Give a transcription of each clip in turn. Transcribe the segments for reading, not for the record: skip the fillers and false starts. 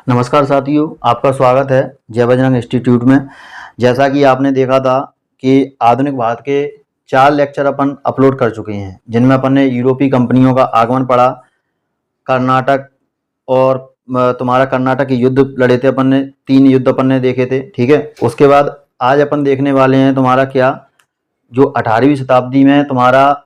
नमस्कार साथियों, आपका स्वागत है जय बजरंग इंस्टीट्यूट में। जैसा कि आपने देखा था कि आधुनिक भारत के 4 लेक्चर अपन अपलोड कर चुके हैं, जिनमें अपन ने यूरोपीय कंपनियों का आगमन पढ़ा, कर्नाटक और तुम्हारा कर्नाटक के युद्ध लड़े थे अपन ने, 3 युद्ध अपन ने देखे थे। ठीक है, उसके बाद आज अपन देखने वाले हैं तुम्हारा क्या, जो 18वीं शताब्दी में तुम्हारा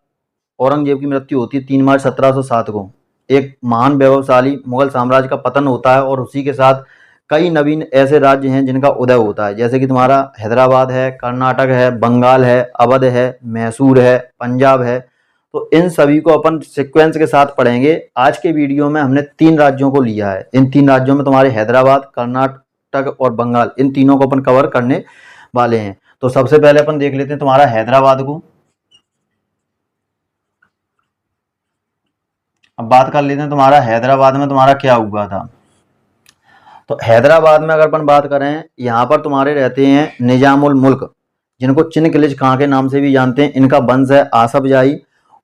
औरंगजेब की मृत्यु होती है 3 मार्च 1707 को। एक महान वैभवशाली मुगल साम्राज्य का पतन होता है और उसी के साथ कई नवीन ऐसे राज्य हैं जिनका उदय होता है, जैसे कि तुम्हारा हैदराबाद है, कर्नाटक है, बंगाल है, अवध है, मैसूर है, पंजाब है। तो इन सभी को अपन सीक्वेंस के साथ पढ़ेंगे। आज के वीडियो में हमने 3 राज्यों को लिया है। इन 3 राज्यों में तुम्हारे हैदराबाद, कर्नाटक और बंगाल, इन तीनों को अपन कवर करने वाले हैं। तो सबसे पहले अपन देख लेते हैं तुम्हारा हैदराबाद को। अब बात कर लेते हैं तुम्हारा हैदराबाद में तुम्हारा क्या हुआ था। तो हैदराबाद में अगर अपन बात करें, यहाँ पर तुम्हारे रहते हैं निजामुल मुल्क, जिनको चिनकिलिज खां के नाम से भी जानते हैं। इनका वंश है आसफ जाही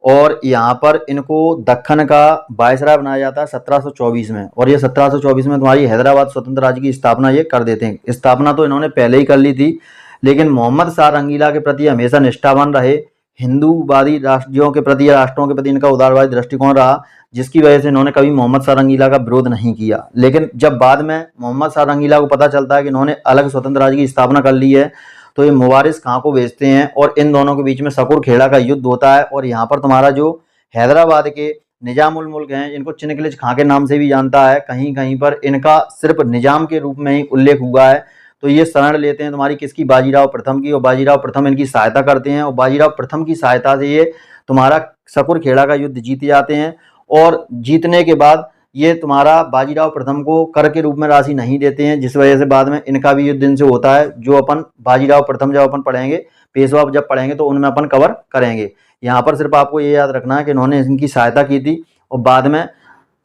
और यहाँ पर इनको दक्खन का वायसराय बनाया जाता है 1724 में। और ये 1724 में तुम्हारी हैदराबाद स्वतंत्र राज्य की स्थापना ये कर देते हैं। स्थापना तो इन्होंने पहले ही कर ली थी, लेकिन मोहम्मद शाह रंगीला के प्रति हमेशा निष्ठावान रहे। हिंदूवादी राज्यों के प्रति या राष्ट्रों के प्रति इनका उदारवादी दृष्टिकोण रहा, जिसकी वजह से इन्होंने कभी मोहम्मद शाह रंगीला का विरोध नहीं किया। लेकिन जब बाद में मोहम्मद शाह रंगीला को पता चलता है कि इन्होंने अलग स्वतंत्र राज्य की स्थापना कर ली है, तो ये मुवारिस खां को भेजते हैं और इन दोनों के बीच में सकुर खेड़ा का युद्ध होता है। और यहाँ पर तुम्हारा जो हैदराबाद के निजामुल मुल्क हैं, इनको चिनकिलिज खां के नाम से भी जानता है। कहीं कहीं पर इनका सिर्फ निजाम के रूप में ही उल्लेख हुआ है। तो ये शरण लेते हैं तुम्हारी किसकी, बाजीराव प्रथम की, और बाजीराव प्रथम इनकी सहायता करते हैं। और बाजीराव प्रथम की सहायता से ये तुम्हारा सकुर खेड़ा का युद्ध जीत जाते हैं। और जीतने के बाद ये तुम्हारा बाजीराव प्रथम को कर के रूप में राशि नहीं देते हैं, जिस वजह से बाद में इनका भी युद्ध इनसे होता है, जो अपन बाजीराव प्रथम जब अपन पढ़ेंगे, पेशवा जब पढ़ेंगे तो उनमें अपन कवर करेंगे। यहाँ पर सिर्फ आपको ये याद रखना है कि इन्होंने इनकी सहायता की थी और बाद में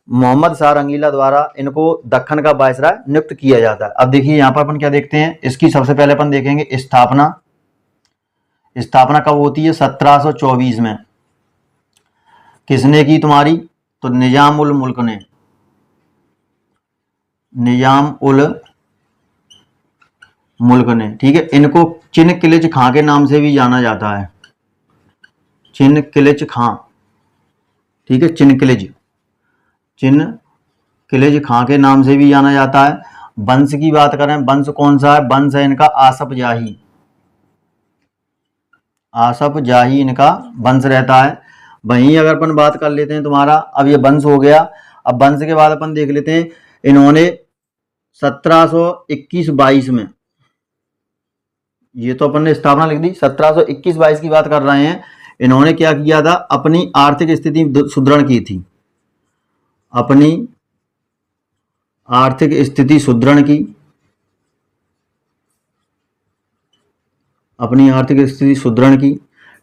मोहम्मद शाह रंगीला द्वारा इनको दक्खन का वायसराय नियुक्त किया जाता है। अब देखिए यहाँ पर अपन क्या देखते हैं, इसकी सबसे पहले अपन देखेंगे स्थापना। स्थापना कब होती है? 1724 में। किसने की तुम्हारी? तो निजाम उल मुल्क ने। निजाम उल मुल्क ने, ठीक है। इनको चिनकिलिज खां के नाम से भी जाना जाता है, चिनकिलिज खां, ठीक है। चिनकिलिज खां के नाम से भी जाना जाता है। वंश की बात करें, वंश कौन सा है? वंश है इनका आसफ जाही। आसफ जाही इनका वंश रहता है। वहीं अगर अपन बात कर लेते हैं तुम्हारा, अब ये वंश हो गया। अब वंश के बाद अपन देख लेते हैं, इन्होंने 1721-22 में, ये तो अपन ने स्थापना लिख दी, 1721-22 की बात कर रहे हैं। इन्होंने क्या किया था? अपनी आर्थिक स्थिति सुदृढ़ की थी। अपनी आर्थिक स्थिति सुदृढ़ की, अपनी आर्थिक स्थिति सुदृढ़ की,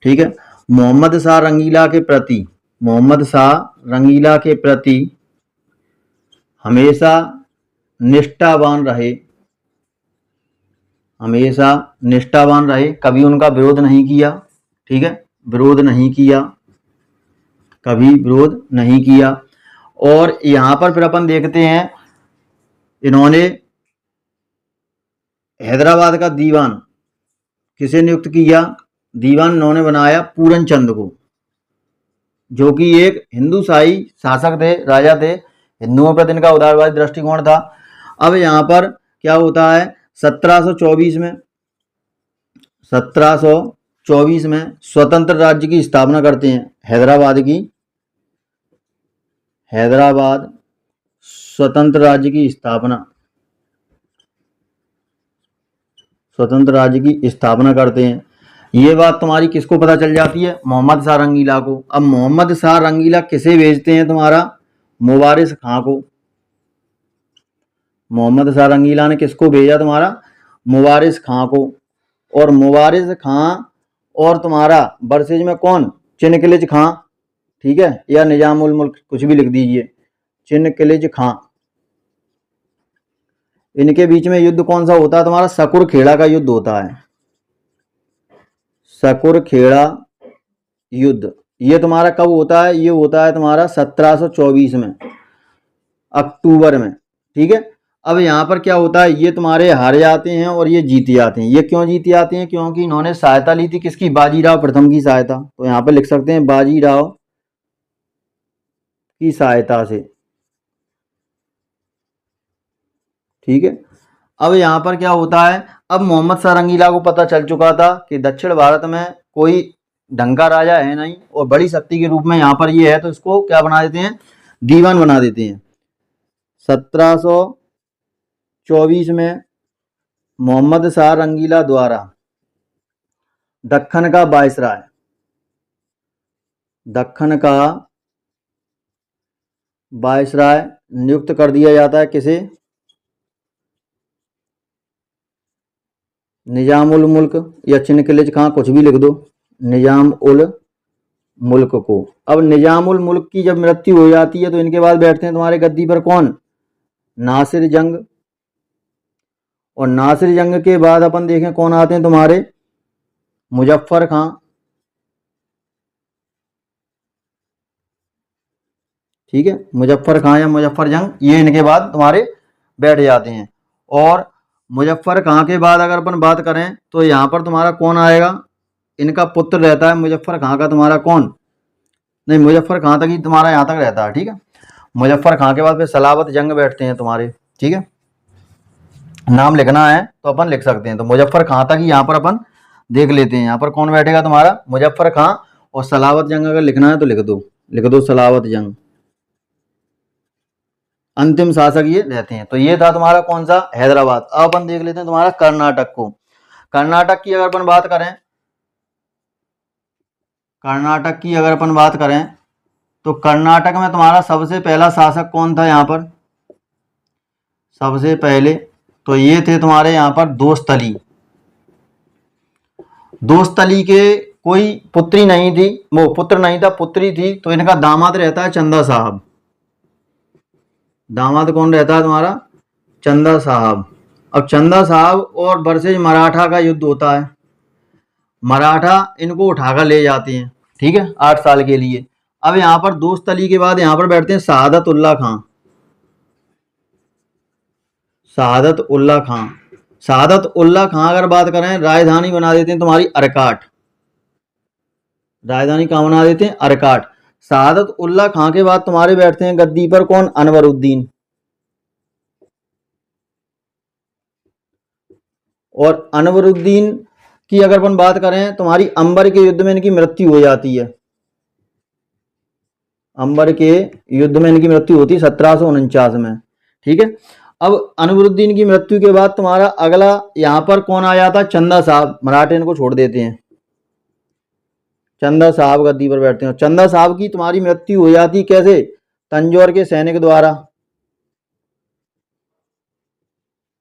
ठीक है। मोहम्मद शाह रंगीला के प्रति, मोहम्मद शाह रंगीला के प्रति हमेशा निष्ठावान रहे, हमेशा निष्ठावान रहे, कभी उनका विरोध नहीं किया, ठीक है। विरोध नहीं किया, कभी विरोध नहीं किया। और यहां पर फिर अपन देखते हैं, इन्होंने हैदराबाद का दीवान किसे नियुक्त किया? दीवान इन्होंने बनाया पूरन चंद को, जो कि एक हिंदूशाही शासक थे, राजा थे। हिंदुओं पर इनका उदारवादी दृष्टिकोण था। अब यहाँ पर क्या होता है? 1724 में, 1724 में स्वतंत्र राज्य की स्थापना करते हैं, हैदराबाद की। हैदराबाद स्वतंत्र राज्य की स्थापना, स्वतंत्र राज्य की स्थापना करते हैं। ये बात तुम्हारी किसको पता चल जाती है? मोहम्मद शाह रंगीला को। अब मोहम्मद शाह रंगीला किसे भेजते हैं? तुम्हारा मुवारिस खां को। मोहम्मद शाह रंगीला ने किसको भेजा? तुम्हारा मुवारिस खां को। और मुवारिस खां और तुम्हारा वर्सेज में कौन? चिनकिलिज खां, ठीक है, या निजामुल मुल्क, कुछ भी लिख दीजिए, चिनकिलिज खां। इनके बीच में युद्ध कौन सा होता है? तुम्हारा सकुर खेड़ा का युद्ध होता है, सकुर खेड़ा युद्ध। ये तुम्हारा कब होता है? ये होता है तुम्हारा 1724 में, अक्टूबर में, ठीक है। अब यहाँ पर क्या होता है, ये तुम्हारे हार जाते हैं और ये जीत जाते हैं। ये क्यों जीत जाते हैं? क्योंकि इन्होंने सहायता ली थी किसकी? बाजीराव प्रथम की सहायता। तो यहाँ पर लिख सकते हैं बाजीराव की सहायता से। ठीक है। अब यहाँ पर क्या होता है, अब मोहम्मद शाह रंगीला को पता चल चुका था कि दक्षिण भारत में कोई ढंग का राजा है नहीं और बड़ी शक्ति के रूप में यहाँ पर ये है, तो इसको क्या बना देते हैं? दीवान बना देते हैं। 1724 में मोहम्मद शाह रंगीला द्वारा दक्कन का वायसराय, दक्कन का वायसराय नियुक्त कर दिया जाता है। किसे? निजाम उल मुल्क या चिनकिलिज खां, कुछ भी लिख दो, निजाम उल मुल्क को। अब निजाम उल मुल्क की जब मृत्यु हो जाती है तो इनके बाद बैठते हैं तुम्हारे गद्दी पर कौन? नासिर जंग। और नासिर जंग के बाद अपन देखें कौन आते हैं तुम्हारे? मुजफ्फर खां। ठीक है, मुजफ्फर खां या मुजफ्फर जंग, ये इनके बाद तुम्हारे बैठ जाते हैं। और मुजफ्फर खां के बाद अगर अपन बात करें तो यहाँ पर तुम्हारा कौन आएगा? इनका पुत्र रहता है मुजफ्फर खां का तुम्हारा कौन? नहीं, मुजफ्फर खां तक ही तुम्हारा यहाँ तक रहता है। ठीक है, मुजफ्फर खां के बाद फिर सलावत जंग बैठते हैं तुम्हारे। ठीक है, नाम लिखना है तो अपन लिख सकते हैं। तो मुजफ्फर खां तक ही यहाँ पर अपन देख लेते हैं। यहाँ पर कौन बैठेगा तुम्हारा? मुजफ्फर खां। और सलावत जंग अगर लिखना है तो लिख दो सलावत जंग। अंतिम शासक ये रहते हैं। तो ये था तुम्हारा कौन सा? हैदराबाद। अब अपन देख लेते हैं तुम्हारा कर्नाटक को। कर्नाटक की अगर अपन बात करें, कर्नाटक की अगर अपन बात करें तो कर्नाटक में तुम्हारा सबसे पहला शासक कौन था? यहाँ पर सबसे पहले तो ये थे तुम्हारे यहाँ पर दोस्तली। दोस्तली के कोई पुत्री नहीं थी, वो पुत्र नहीं था, पुत्री थी। तो इनका दामाद रहता है चंदा साहब। दामाद कौन रहता है तुम्हारा? चंदा साहब। अब चंदा साहब और वर्सेज मराठा का युद्ध होता है। मराठा इनको उठाकर ले जाते हैं। ठीक है, 8 साल के लिए। अब यहाँ पर दोस्त अली के बाद यहाँ पर बैठते हैं शहादत उल्ला खां। शहादत उल्ला खां। शहादत उल्ला खां अगर बात करें, राजधानी बना देते हैं तुम्हारी अरकाट। राजधानी कहाँ बना देते हैं? अरकाट। शहादत उल्ला खां के बाद तुम्हारे बैठते हैं गद्दी पर कौन? अनवरुद्दीन। और अनवरुद्दीन की अगर अपन बात करें, तुम्हारी अंबर के युद्ध में इनकी मृत्यु हो जाती है। अंबर के युद्ध में इनकी मृत्यु होती है 1749 में। ठीक है, अब अनवरुद्दीन की मृत्यु के बाद तुम्हारा अगला यहाँ पर कौन आ जाता है? चंदा साहब। मराठे इनको छोड़ देते हैं। चंदा साहब गद्दी पर बैठते हैं। चंदा साहब की तुम्हारी मृत्यु हो जाती कैसे? तंजौर के सैनिक द्वारा।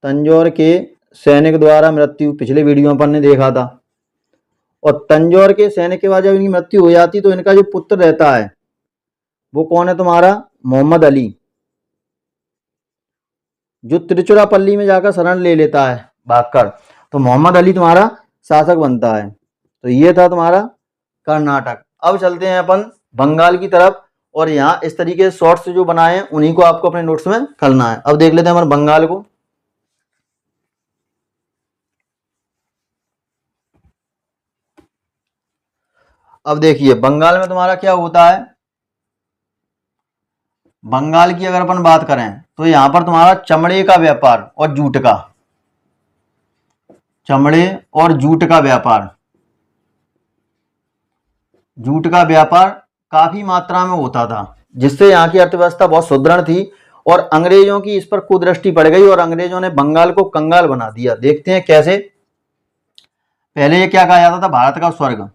तंजौर के सैनिक द्वारा मृत्यु, पिछले वीडियो में अपन ने देखा था। और तंजौर के सैनिक के बाद जब इनकी मृत्यु हो जाती तो इनका जो पुत्र रहता है वो कौन है तुम्हारा? मोहम्मद अली, जो त्रिचुरापल्ली में जाकर शरण ले लेता है भागकर। तो मोहम्मद अली तुम्हारा शासक बनता है। तो ये था तुम्हारा कर्नाटक। अब चलते हैं अपन बंगाल की तरफ। और यहाँ इस तरीके से शॉर्ट्स जो बनाए हैं उन्हीं को आपको अपने नोट्स में करना है। अब देख लेते हैं अपन बंगाल को। अब देखिए बंगाल में तुम्हारा क्या होता है। बंगाल की अगर अपन बात करें तो यहाँ पर तुम्हारा चमड़े का व्यापार और जूट का, चमड़े और जूट का व्यापार, जूट का व्यापार काफी मात्रा में होता था, जिससे यहाँ की अर्थव्यवस्था बहुत सुदृढ़ थी। और अंग्रेजों की इस पर कुदृष्टि पड़ गई और अंग्रेजों ने बंगाल को कंगाल बना दिया। देखते हैं कैसे। पहले ये क्या कहा जाता था? भारत का स्वर्ग।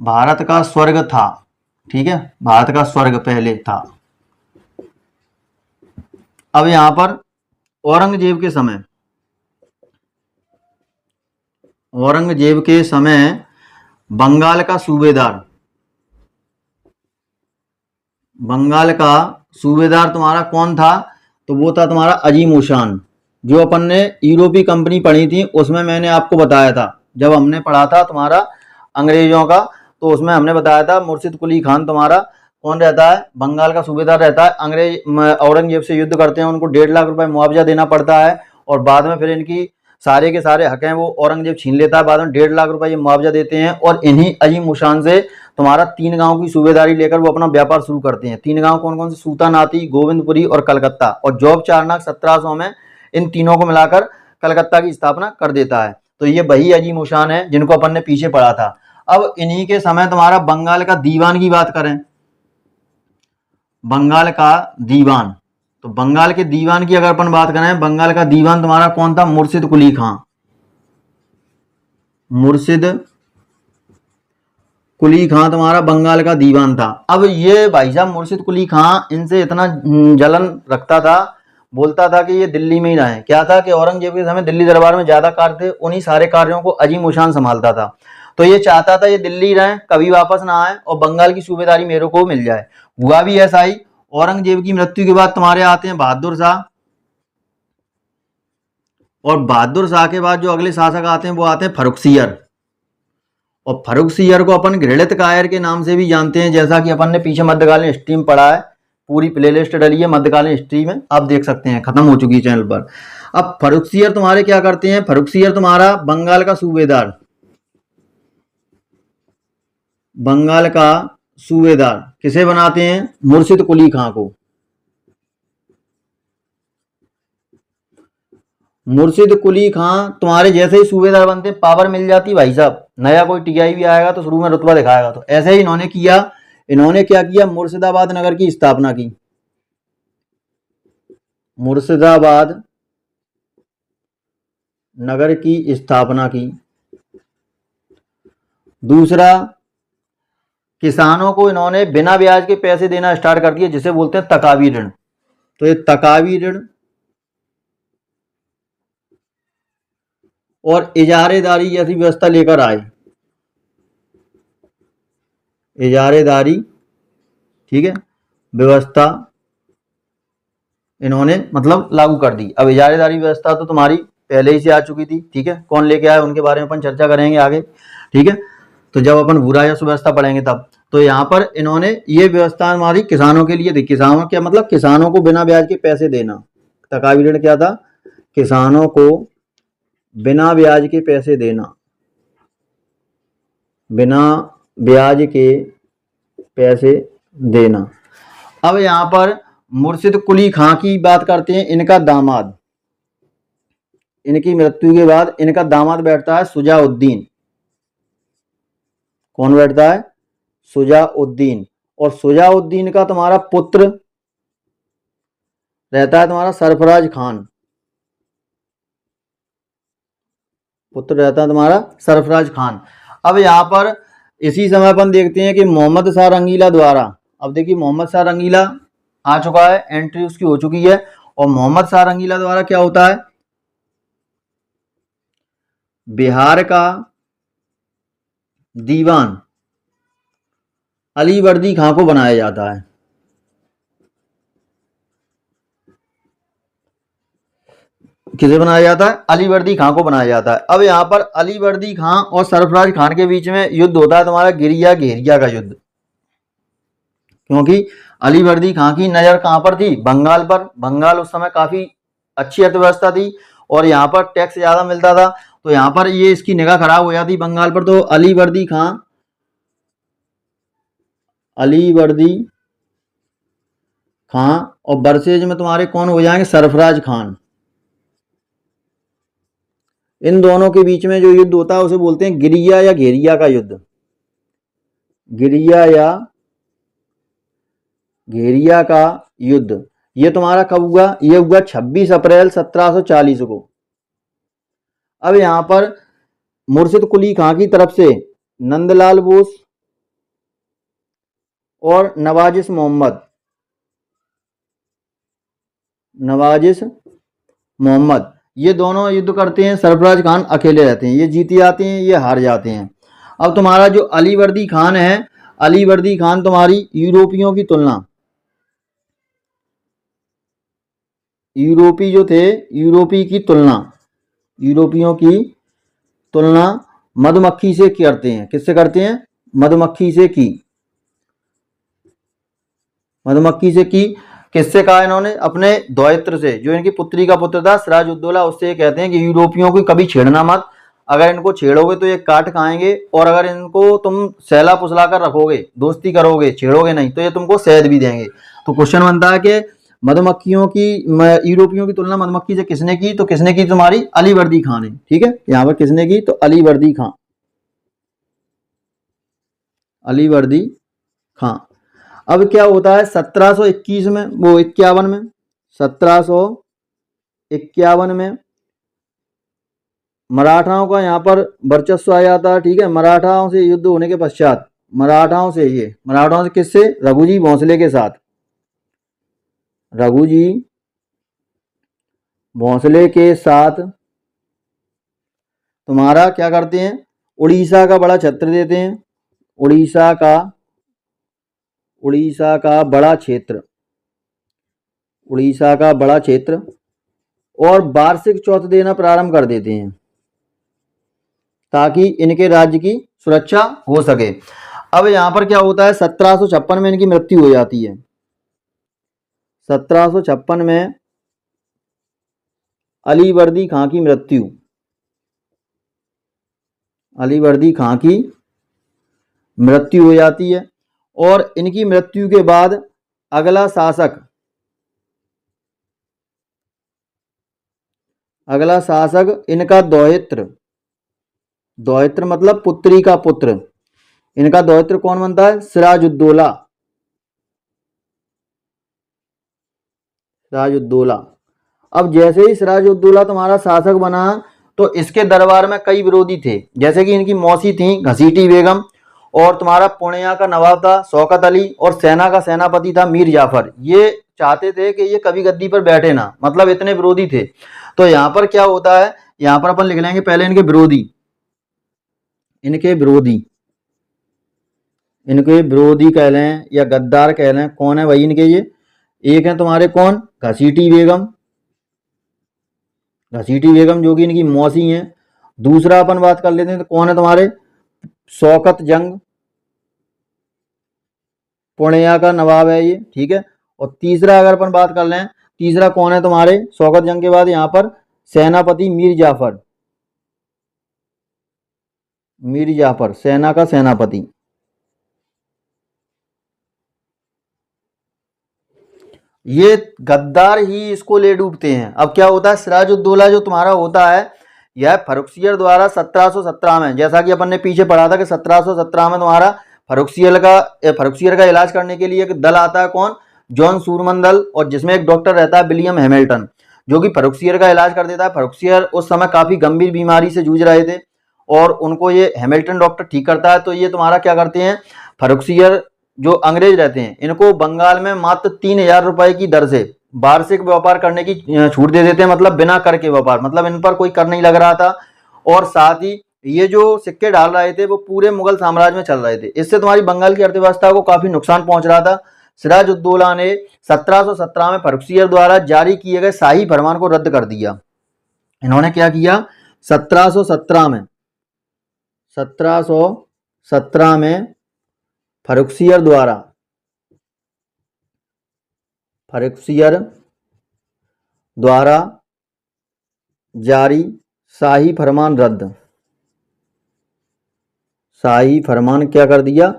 भारत का स्वर्ग था। ठीक है, भारत का स्वर्ग पहले था। अब यहां पर औरंगजेब के समय, औरंगजेब के समय बंगाल का सूबेदार, बंगाल का सूबेदार तुम्हारा कौन था? तो वो था तुम्हारा अजीम उशान। जो अपन ने यूरोपीय कंपनी पढ़ी थी उसमें मैंने आपको बताया था, जब हमने पढ़ा था तुम्हारा अंग्रेजों का, तो उसमें हमने बताया था मुर्शिद कुली खान तुम्हारा कौन रहता है, बंगाल का सूबेदार रहता है। अंग्रेज औरंगजेब से युद्ध करते हैं, उनको 1.5 लाख रुपए मुआवजा देना पड़ता है और बाद में फिर इनकी सारे के सारे हक हैं वो औरंगजेब छीन लेता है। बाद में 1.5 लाख रुपए ये मुआवजा देते हैं और इन्हीं अजीम उशान से तुम्हारा 3 गांव की सूबेदारी लेकर वो अपना व्यापार शुरू करते हैं। 3 गांव कौन कौन से, सूता नाती, गोविंदपुरी और कलकत्ता। और जॉब चारनाक 1700 में इन तीनों को मिलाकर कलकत्ता की स्थापना कर देता है। तो ये वही अजीम उशान है जिनको अपन ने पीछे पढ़ा था। अब इन्हीं के समय तुम्हारा बंगाल का दीवान की बात करें, बंगाल का दीवान, तो बंगाल के दीवान की अगर अपन बात करें, बंगाल का दीवान तुम्हारा कौन था, मुर्शिद कुली खां। मुर्शिद कुली खां तुम्हारा बंगाल का दीवान था। अब ये भाई साहब मुर्शिद कुली खां इनसे इतना जलन रखता था, बोलता था कि ये दिल्ली में ही रहें। क्या था कि औरंगजेब के समय दिल्ली दरबार में ज्यादा कार्य थे, उन्हीं सारे कार्यों को अजीम उशान संभालता था। तो ये चाहता था ये दिल्ली रहें, कभी वापस ना आए और बंगाल की सूबेदारी मेरे को मिल जाए। हुआ भी ऐसा ही। औरंगजेब की मृत्यु के बाद तुम्हारे आते हैं बहादुर शाह, और बहादुर शाह के बाद जो अगले शासक आते हैं वो आते हैं फर्रुखसियर। और फर्रुखसियर को अपन घृणित कायर के नाम से भी जानते हैं, जैसा कि अपन ने पीछे मध्यकालीन हिस्ट्री में पढ़ा है। पूरी प्लेलिस्ट डली है मध्यकालीन हिस्ट्री में, आप देख सकते हैं, खत्म हो चुकी है चैनल पर। अब फर्रुखसियर तुम्हारे क्या करते हैं, फर्रुखसियर तुम्हारा बंगाल का सूबेदार, बंगाल का सूबेदार किसे बनाते हैं, मुर्शिद कुली खां को। मुर्शिद कुली खां तुम्हारे जैसे ही सूबेदार बनते हैं, पावर मिल जाती भाई साहब। नया कोई टीआई भी आएगा तो शुरू में रुतबा दिखाएगा। तो ऐसे ही इन्होंने किया। इन्होंने क्या किया, मुर्शिदाबाद नगर की स्थापना की। मुर्शिदाबाद नगर की स्थापना की। दूसरा, किसानों को इन्होंने बिना ब्याज के पैसे देना स्टार्ट कर दिए, जिसे बोलते हैं तकावी ऋण। तो ये तकावी ऋण और इजारेदारी जैसी व्यवस्था लेकर आए। इजारेदारी, ठीक है, व्यवस्था इन्होंने मतलब लागू कर दी। अब इजारेदारी व्यवस्था तो तुम्हारी पहले ही से आ चुकी थी, ठीक है, कौन लेके आया उनके बारे में अपन चर्चा करेंगे आगे, ठीक है। तो जब अपन भू राजस्व व्यवस्था पढ़ेंगे तब। तो यहाँ पर इन्होंने ये व्यवस्था हमारी किसानों के लिए थी। किसानों क्या मतलब, किसानों को बिना ब्याज के पैसे देना। तकावी ऋण क्या था, किसानों को बिना ब्याज के पैसे देना, बिना ब्याज के पैसे देना। अब यहां पर मुर्शिद कुली खां की बात करते हैं। इनका दामाद, इनकी मृत्यु के बाद इनका दामाद बैठता है सुजाउद्दीन। कौन बैठता है, सुजाउद्दीन। और सुजाउद्दीन का तुम्हारा पुत्र रहता है तुम्हारा सरफराज खान। पुत्र रहता है तुम्हारा सरफराज खान। अब यहां पर इसी समय अपन देखते हैं कि मोहम्मद शाह रंगीला द्वारा, अब देखिए मोहम्मद शाह रंगीला आ चुका है, एंट्री उसकी हो चुकी है। और मोहम्मद शाह रंगीला द्वारा क्या होता है, बिहार का दीवान अलीवर्दी खां को बनाया जाता है। किसे बनाया जाता है, अलीवर्दी खां को बनाया जाता है। अब यहां पर अलीवर्दी खां और सरफराज खान के बीच में युद्ध होता है तुम्हारा गिरिया घेरिया का युद्ध। क्योंकि अलीवर्दी खां की नजर कहां पर थी, बंगाल पर। बंगाल उस समय काफी अच्छी अर्थव्यवस्था थी और यहाँ पर टैक्स ज्यादा मिलता था। तो यहाँ पर ये इसकी निगाह खराब हो जाती बंगाल पर। तो अलीवर्दी खां, अलीवर्दी खां और बरसेज में तुम्हारे कौन हो जाएंगे, सरफराज खान। इन दोनों के बीच में जो युद्ध होता है उसे बोलते हैं गिरिया या घेरिया का युद्ध। गिरिया या घेरिया का युद्ध ये तुम्हारा कब हुआ, ये हुआ 26 अप्रैल 1740 को। अब यहां पर मुर्शिद कुली खां की तरफ से नंदलाल बोस और नवाजिश मोहम्मद ये दोनों युद्ध करते हैं। सरफराज खान अकेले रहते हैं, ये जीत जाते हैं, ये हार जाते हैं। अब तुम्हारा जो अलीवर्दी खान है, अलीवर्दी खान तुम्हारी यूरोपियों की तुलना, यूरोपी जो थे, यूरोपियों की तुलना मधुमक्खी से करते हैं। किससे करते हैं, मधुमक्खी से की। मधुमक्खी से की। किससे कहा इन्होंने? अपने दौहित्र से, जो इनकी पुत्री का पुत्र था सिराजुद्दौला, उससे ये कहते हैं कि यूरोपियों को कभी छेड़ना मत, अगर इनको छेड़ोगे तो ये काट खाएंगे, और अगर इनको तुम सहला पुसला कर रखोगे, दोस्ती करोगे, छेड़ोगे नहीं, तो ये तुमको शहद भी देंगे। तो क्वेश्चन बनता है कि मधुमक्खियों की, यूरोपियों की तुलना मधुमक्खी से किसने की? तो किसने की? तुम्हारी अलीवर्दी खां ने। ठीक है, यहाँ पर किसने की? तो अलीवर्दी खां, अलीवर्दी खां। अब क्या होता है 1721 में, वो 51 में, 1751 में मराठाओं का यहाँ पर वर्चस्व आ जाता है। ठीक है, मराठाओं से युद्ध होने के पश्चात, मराठाओं से किससे? रघुजी भोंसले के साथ, रघुजी भोंसले के साथ तुम्हारा क्या करते हैं? उड़ीसा का बड़ा क्षेत्र देते हैं, उड़ीसा का बड़ा क्षेत्र, उड़ीसा का बड़ा क्षेत्र, और वार्षिक चौथ देना प्रारंभ कर देते हैं ताकि इनके राज्य की सुरक्षा हो सके। अब यहाँ पर क्या होता है 1756 में इनकी मृत्यु हो जाती है। 1756 में अलीवर्दी खां की मृत्यु, अलीवर्दी खां की मृत्यु हो जाती है। और इनकी मृत्यु के बाद अगला शासक इनका दौहित्र, दौहित्र मतलब पुत्री का पुत्र, इनका दौहित्र कौन बनता है? सिराजुद्दौला, सिराजुद्दौला। अब जैसे ही सिराजुद्दौला तुम्हारा शासक बना, तो इसके दरबार में कई विरोधी थे, जैसे कि इनकी मौसी थी घसीटी बेगम, और तुम्हारा पूर्णिया का नवाब था शौकत अली, और सेना का सेनापति था मीर जाफर। ये चाहते थे कि ये कभी गद्दी पर बैठे ना, मतलब इतने विरोधी थे। तो यहाँ पर क्या होता है, यहाँ पर अपन लिख लेंगे पहले इनके विरोधी, इनके विरोधी, इनके विरोधी कह लें या गद्दार कह लें। कौन है भाई इनके? ये एक है तुम्हारे कौन? घसीटी बेगम, घसीटी बेगम जो कि इनकी मौसी हैं। दूसरा अपन बात कर लेते हैं तो कौन है तुम्हारे? शौकत जंग, पूर्णिया का नवाब है ये। ठीक है, और तीसरा अगर अपन बात कर लें, तीसरा कौन है तुम्हारे शौकत जंग के बाद? यहाँ पर सेनापति मीर जाफर, मीर जाफर सेना का सेनापति। ये गद्दार ही इसको ले डूबते हैं। अब क्या होता है सिराजुद्दौला जो तुम्हारा होता है, यह फर्रुखसियर द्वारा 1717 में, जैसा कि अपन ने पीछे पढ़ा था कि 1717 में तुम्हारा फर्रुखसियर का इलाज करने के लिए एक दल आता है। कौन? जॉन सूरमन, और जिसमें एक डॉक्टर रहता है विलियम हैमिल्टन, जो कि फर्रुखसियर का इलाज कर देता है। फर्रुखसियर उस समय काफी गंभीर बीमारी से जूझ रहे थे, और उनको ये हैमिल्टन डॉक्टर ठीक करता है। तो ये तुम्हारा क्या करते हैं, फर्रुखसियर जो अंग्रेज रहते हैं, इनको बंगाल में मात्र 3000 रुपए की दर से वार्षिक व्यापार करने की छूट दे देते हैं, मतलब बिना कर के व्यापार, मतलब इन पर कोई कर नहीं लग रहा था। और साथ ही ये जो सिक्के डाल रहे थे वो पूरे मुगल साम्राज्य में चल रहे थे। इससे तुम्हारी बंगाल की अर्थव्यवस्था को काफी नुकसान पहुंच रहा था। सिराजुद्दौला ने 1717 में फर्रुखसियर द्वारा जारी किए गए शाही फरमान को रद्द कर दिया। इन्होंने क्या किया 1717 में, 1717 में फर्रुखसियर द्वारा जारी शाही फरमान रद्द, शाही फरमान क्या कर दिया?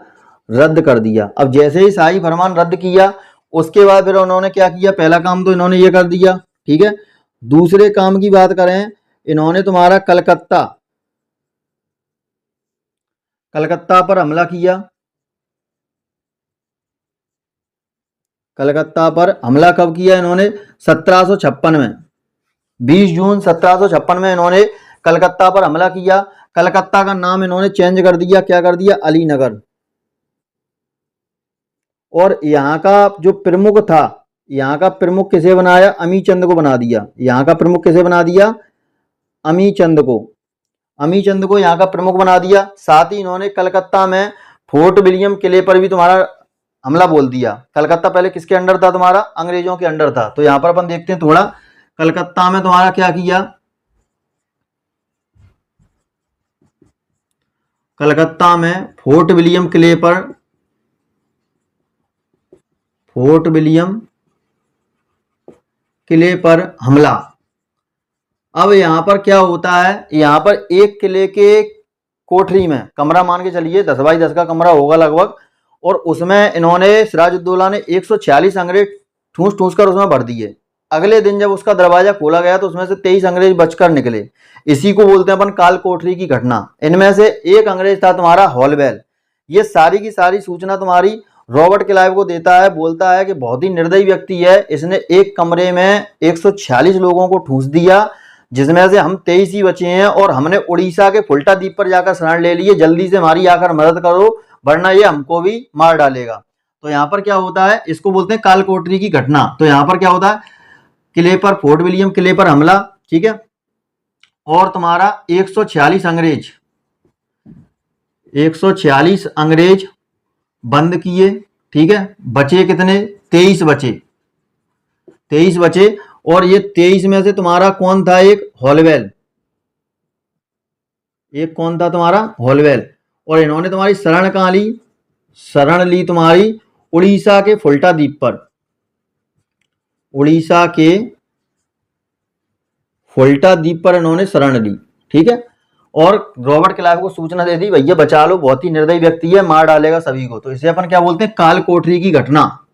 रद्द कर दिया। अब जैसे ही शाही फरमान रद्द किया, उसके बाद फिर उन्होंने क्या किया? पहला काम तो इन्होंने ये कर दिया। ठीक है, दूसरे काम की बात करें, इन्होंने तुम्हारा कलकत्ता पर हमला किया। कलकत्ता पर हमला कब किया इन्होंने? 1756 में, 20 जून 1756 में इन्होंने कलकत्ता पर हमला किया। कलकत्ता का नाम इन्होंने चेंज कर दिया, क्या कर दिया? अलीनगर। और यहाँ का जो प्रमुख था, यहाँ का प्रमुख किसे बनाया? अमी चंद को बना दिया। यहाँ का प्रमुख किसे बना दिया? अमी चंद को, अमी चंद को यहाँ का प्रमुख बना दिया। साथ ही इन्होंने कलकत्ता में फोर्ट विलियम किले पर भी तुम्हारा हमला बोल दिया। कलकत्ता पहले किसके अंडर था? तुम्हारा अंग्रेजों के अंडर था। तो यहाँ पर अपन देखते हैं थोड़ा, कलकत्ता में तुम्हारा क्या किया? कलकत्ता में फोर्ट विलियम किले पर फोर्ट विलियम किले पर हमला। अब यहाँ पर क्या होता है, यहाँ पर एक किले के कोठरी में कमरा मान के चलिए 10 बाई 10 का कमरा होगा लगभग, और उसमें इन्होंने सिराजुद्दौला ने 146 अंग्रेज ठूस ठूस कर उसमें भर दिए। अगले दिन जब उसका दरवाजा खोला गया तो उसमें से 23 अंग्रेज बचकर निकले। इसी को बोलते हैं अपन काल कोठरी की घटना। इनमें से एक अंग्रेज था तुम्हारा हॉलवेल। ये सारी की सारी सूचना तुम्हारी रॉबर्ट क्लाइव को देता है, बोलता है कि बहुत ही निर्दयी व्यक्ति है, इसने एक कमरे में 146 लोगों को ठूस दिया, जिसमें से हम 23 ही बचे हैं, और हमने उड़ीसा के फुल्टा द्वीप पर जाकर शरण ले लिए। जल्दी से हमारी आकर मदद करो, वरना ये हमको भी मार डालेगा। तो यहाँ पर क्या होता है, इसको बोलते हैं काल कोठरी की घटना। तो यहाँ पर क्या होता है, किले पर फोर्ट विलियम किले पर हमला, ठीक है, और तुम्हारा 146 अंग्रेज बंद किए, ठीक है। बचे कितने, 23 बचे, 23 बचे। और ये 23 में से तुम्हारा कौन था, एक हॉलवेल, एक कौन था तुम्हारा हॉलवेल। और इन्होंने तुम्हारी शरण कहां ली, शरण ली तुम्हारी उड़ीसा के फुल्टा द्वीप पर, उड़ीसा के फुल्टा द्वीप पर इन्होंने शरण ली, ठीक है। और रॉबर्ट क्लाइव को सूचना दे दी, भैया बचा लो, बहुत ही निर्दयी व्यक्ति है, मार डालेगा सभी को। तो इसे अपन क्या बोलते हैं, काल कोठरी की घटना।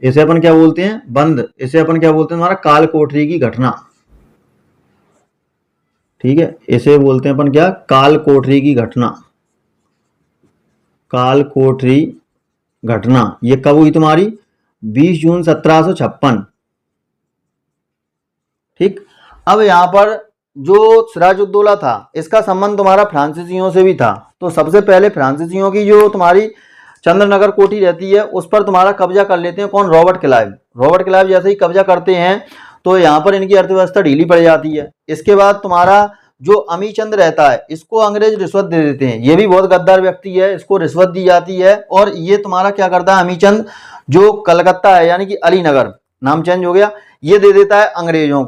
इसे अपन क्या बोलते हैं, बंद, इसे अपन क्या बोलते हैं, हमारा काल कोठरी की घटना, ठीक है। इसे बोलते हैं अपन क्या, काल कोठरी की घटना, काल कोठरी घटना। ये कब हुई तुम्हारी, 20 जून 1756, ठीक। अब यहां पर जो सिराजुद्दौला था, इसका संबंध तुम्हारा फ्रांसीसियों से भी था। तो सबसे पहले फ्रांसीसियों की जो तुम्हारी चंद्रनगर कोठी रहती है, उस पर तुम्हारा कब्जा कर लेते हैं कौन, रॉबर्ट क्लाइव। रॉबर्ट क्लाइव जैसे ही कब्जा करते हैं तो यहाँ पर इनकी अर्थव्यवस्था ढीली पड़ जाती है। इसके बाद तुम्हारा जो अमीचंद रहता है, इसको अंग्रेज रिश्वत दे देते हैं। ये भी बहुत गद्दार व्यक्ति है, इसको रिश्वत दी जाती है। और ये तुम्हारा क्या करता है, अमीचंद जो कलकत्ता है यानी कि अलीनगर, नाम चेंज हो गया, ये दे देता है अंग्रेजों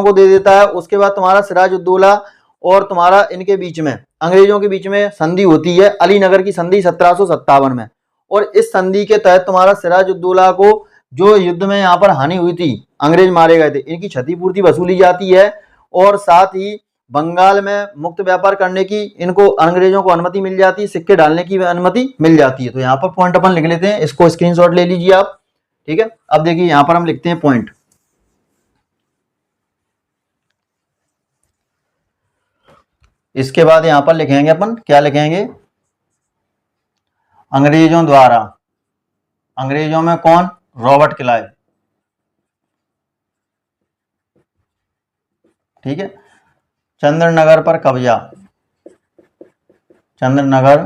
को दे देता है। उसके बाद तुम्हारा सिराजुद्दौला और तुम्हारा इनके बीच में, अंग्रेजों के बीच में संधि होती है, अलीनगर की संधि 1757 में। और इस संधि के तहत तुम्हारा सिराजुद्दौला को जो युद्ध में यहाँ पर हानि हुई थी, अंग्रेज मारे गए थे, इनकी क्षतिपूर्ति वसूली जाती है। और साथ ही बंगाल में मुक्त व्यापार करने की इनको अंग्रेजों को अनुमति मिल जाती है, सिक्के डालने की अनुमति मिल जाती है। तो यहाँ पर पॉइंट अपन लिख लेते हैं, इसको स्क्रीनशॉट ले लीजिए आप, ठीक है। अब देखिए यहाँ पर हम लिखते हैं पॉइंट। इसके बाद यहां पर लिखेंगे अपन, क्या लिखेंगे, अंग्रेजों द्वारा, अंग्रेजों में कौन, रॉबर्ट क्लाइव, ठीक है। चंद्रनगर पर कब्जा, चंद्रनगर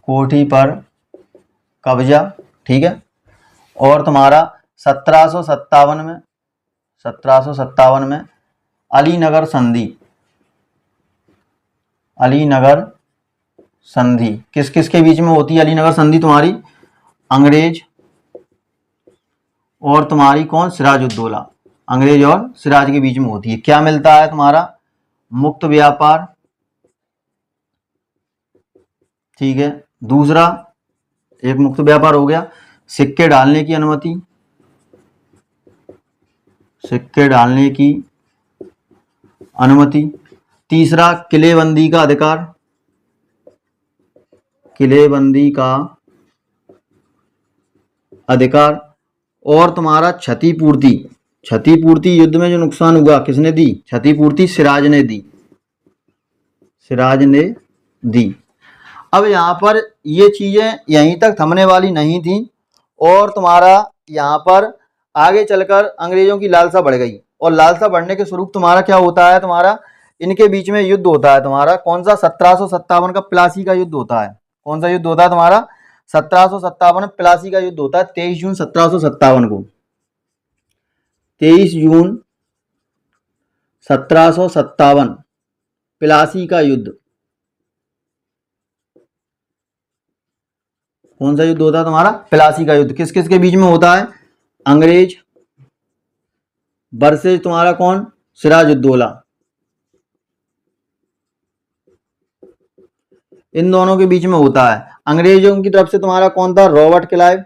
कोठी पर कब्जा, ठीक है। और तुम्हारा 1757 में अलीनगर संधि, अलीनगर संधि किस किस के बीच में होती है, अलीनगर संधि तुम्हारी अंग्रेज और तुम्हारी कौन, सिराजुद्दौला, अंग्रेज और सिराज के बीच में होती है। क्या मिलता है तुम्हारा, मुक्त व्यापार, ठीक है। दूसरा, एक मुक्त व्यापार हो गया, सिक्के डालने की अनुमति, सिक्के डालने की अनुमति। तीसरा, किलेबंदी का अधिकार, किलेबंदी का अधिकार। और तुम्हारा क्षतिपूर्ति, क्षतिपूर्ति युद्ध में जो नुकसान हुआ किसने दी, क्षतिपूर्ति सिराज ने दी, सिराज ने दी। अब यहाँ पर ये चीजें यहीं तक थमने वाली नहीं थी, और तुम्हारा यहाँ पर आगे चलकर अंग्रेजों की लालसा बढ़ गई। और लालसा बढ़ने के स्वरूप तुम्हारा क्या होता है, तुम्हारा इनके बीच में युद्ध होता है, तुम्हारा कौन सा, 1757 का प्लासी का युद्ध होता है। कौन सा युद्ध होता है तुम्हारा, 1757 में प्लासी का युद्ध होता है, 23 जून 1757 को, 23 जून 1757 प्लासी का युद्ध। कौन सा युद्ध होता है तुम्हारा, प्लासी का युद्ध। किस किस के बीच में होता है, अंग्रेज वर्सेस तुम्हारा कौन, सिराजुद्दौला, इन दोनों के बीच में होता है। अंग्रेजों की तरफ से तुम्हारा कौन था, रॉबर्ट क्लाइव,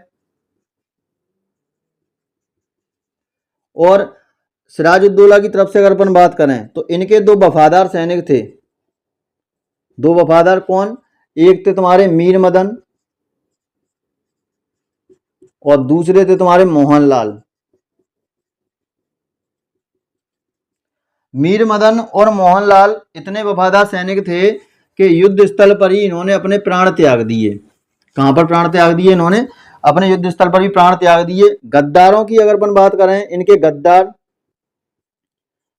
और सिराजुद्दौला की तरफ से अगर अपन बात करें तो इनके दो वफादार सैनिक थे। दो वफादार कौन? एक थे तुम्हारे मीर मदन और दूसरे थे तुम्हारे मोहनलाल। मीर मदन और मोहनलाल इतने वफादार सैनिक थे कि युद्ध स्थल पर ही इन्होंने अपने प्राण त्याग दिए। कहां पर प्राण त्याग दिए इन्होंने? अपने युद्ध स्थल पर भी प्राण त्याग दिए। गद्दारों की अगर अपन बात करें, इनके गद्दार,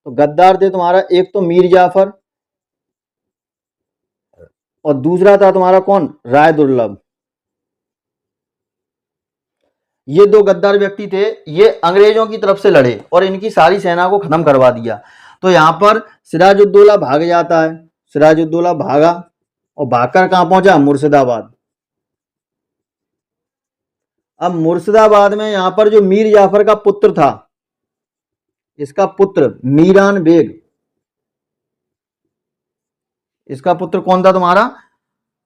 तो गद्दार थे तुम्हारा एक तो मीर जाफर और दूसरा था तुम्हारा कौन? राय दुर्लभ। ये दो गद्दार व्यक्ति थे, ये अंग्रेजों की तरफ से लड़े और इनकी सारी सेना को खत्म करवा दिया। तो यहां पर सिराजुद्दौला भाग जाता है। सिराजुद्दौला भागा और भागकर कहां पहुंचा? मुर्शिदाबाद। अब मुर्शिदाबाद में यहां पर जो मीर जाफर का पुत्र था, इसका पुत्र मीरान बेग, इसका पुत्र कौन था तुम्हारा?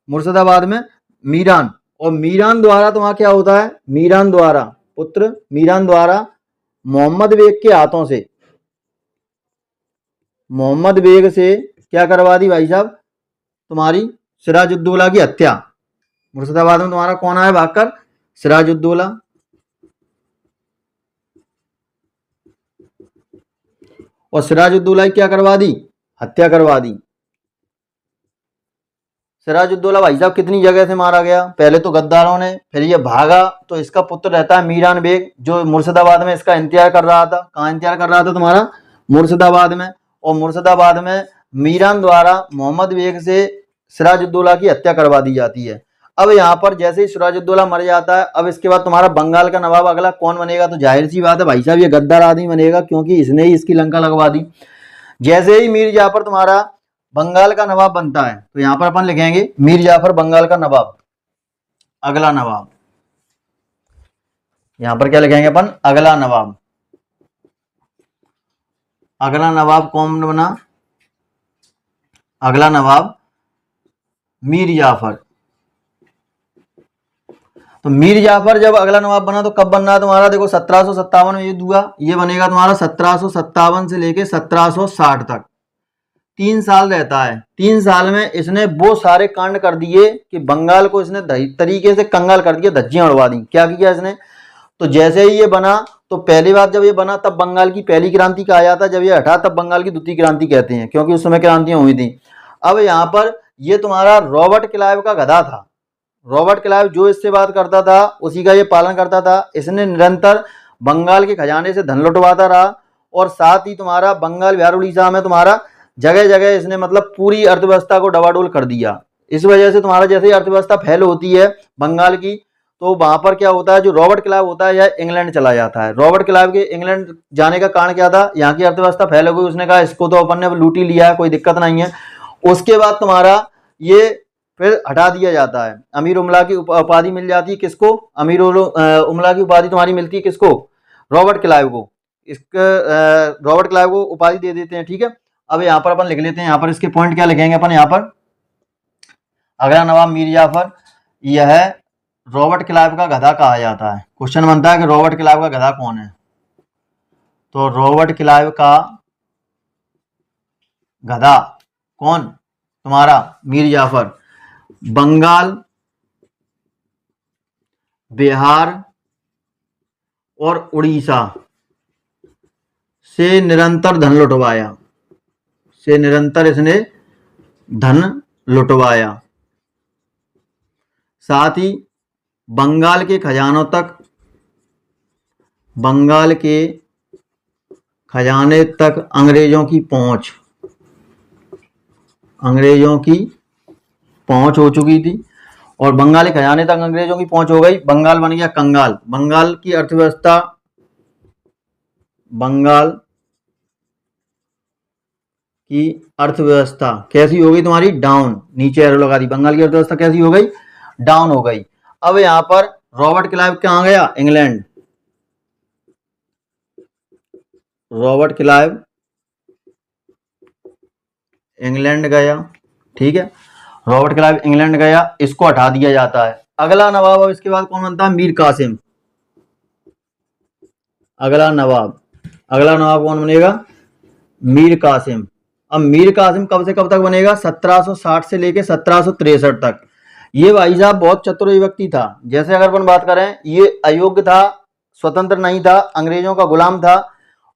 मुर्शिदाबाद में मीरान। और मीरान द्वारा तुम्हारा क्या होता है? मीरान द्वारा, पुत्र मीरान द्वारा मोहम्मद बेग के हाथों से, मोहम्मद बेग से क्या करवा दी भाई साहब? तुम्हारी सिराजुद्दौला की हत्या। मुर्शिदाबाद में तुम्हारा कौन आया भागकर? सिराजुद्दौला। और सिराजुद्दौला की क्या करवा दी? हत्या करवा दी। सिराजुद्दौला भाई साहब कितनी जगह से मारा गया? पहले तो गद्दारों ने, फिर ये भागा तो इसका पुत्र रहता है मीरान बेग, जो मुर्शिदाबाद में इसका इंतजार कर रहा था। कहाँ इंतजार कर रहा था तुम्हारा? मुर्शिदाबाद में। और मुर्शिदाबाद में मीरान द्वारा मोहम्मद बेग से सिराजुद्दौला की हत्या करवा दी जाती है। अब यहाँ पर जैसे ही सिराजुद्दौला मर जाता है, अब इसके बाद तुम्हारा बंगाल का नवाब अगला कौन बनेगा? तो जाहिर सी बात है भाई साहब, ये गद्दार आदमी बनेगा, क्योंकि इसने ही इसकी लंका लगवा दी। जैसे ही मीर जाफर तुम्हारा बंगाल का नवाब बनता है, तो यहां पर अपन लिखेंगे मीर जाफर बंगाल का नवाब, अगला नवाब। यहां पर क्या लिखेंगे अपन? अगला नवाब। अगला नवाब कौन बना? अगला नवाब मीर जाफर। तो मीर जाफर जब अगला नवाब बना तो कब बनना है तुम्हारा? देखो 1757 में युद्ध हुआ, ये बनेगा तुम्हारा 1757 से लेके 1760 तक। 3 साल रहता है। 3 साल में इसने वो सारे कांड कर दिए कि बंगाल को इसने तरीके से कंगाल कर दिया, धज्जियां उड़वा दी। क्या किया इसने? तो जैसे ही ये बना, तो पहली बार जब ये बना तब बंगाल की पहली क्रांति कहा जाता, जब ये हटा तब बंगाल की द्वितीय क्रांति कहते हैं, क्योंकि उस समय क्रांतियां हुई थी। अब यहाँ पर ये तुम्हारा रॉबर्ट क्लाइव का गधा था। रॉबर्ट क्लाइव जो इससे बात करता था उसी का ये पालन करता था। इसने निरंतर बंगाल के खजाने से धन लुटवाता रहा और साथ ही तुम्हारा बंगाल, बिहार, उड़ीसा में तुम्हारा जगह जगह इसने मतलब पूरी अर्थव्यवस्था को डवाडोल कर दिया। इस वजह से तुम्हारा जैसे ही अर्थव्यवस्था फैल होती है बंगाल की, तो वहां पर क्या होता है, जो रॉबर्ट क्लाइव होता है यह इंग्लैंड चला जाता है। रॉबर्ट क्लाइव के इंग्लैंड जाने का कारण क्या था? यहाँ की अर्थव्यवस्था फैल गई, उसने कहा इसको तो अपन ने लूट ही लिया है, कोई दिक्कत नहीं है। उसके बाद तुम्हारा ये फिर हटा दिया जाता है। अमीर उमला की उपाधि मिल जाती है किसको? अमीर उमला की उपाधि तुम्हारी मिलती है किसको? रॉबर्ट क्लाइव को। रॉबर्ट क्लाइव को उपाधि दे देते हैं, ठीक है। अब यहाँ पर अपन लिख लेते हैं, यहाँ पर इसके पॉइंट क्या लिखेंगे अपन? यहाँ पर अगला नवाब मीर जाफर, यह रॉबर्ट क्लाइव का गधा कहा जाता है। क्वेश्चन बनता है कि रॉबर्ट क्लाइव का गधा कौन है? तो रॉबर्ट क्लाइव का गधा कौन? तुम्हारा मीर जाफर। बंगाल, बिहार और उड़ीसा से निरंतर धन लुटवाया, से निरंतर इसने धन लुटवाया। साथ ही बंगाल के खजानों तक, बंगाल के खजाने तक अंग्रेजों की पहुंच, अंग्रेजों की पहुंच हो चुकी थी और बंगाल के खजाने तक अंग्रेजों की पहुंच हो गई। बंगाल बन गया कंगाल। बंगाल की अर्थव्यवस्था, बंगाल की अर्थव्यवस्था कैसी हो गई तुम्हारी? डाउन। नीचे एरो लगा दी। बंगाल की अर्थव्यवस्था कैसी हो गई? डाउन हो गई। अब यहां पर रॉबर्ट क्लाइव कहां गया? इंग्लैंड। रॉबर्ट क्लाइव इंग्लैंड गया, ठीक है। रॉबर्ट क्लाइव इंग्लैंड गया, इसको हटा दिया जाता है। अगला नवाब अब इसके बाद कौन बनता है? मीर कासिम। अगला नवाब अगला नवाब कौन बनेगा? मीर कासिम। अब मीर कासिम कब से कब तक बनेगा? 1760 से लेके 1763 तक। ये भाई साहब बहुत चतुर व्यक्ति था। जैसे अगर अपन बात करें, ये अयोग्य था, स्वतंत्र नहीं था, अंग्रेजों का गुलाम था।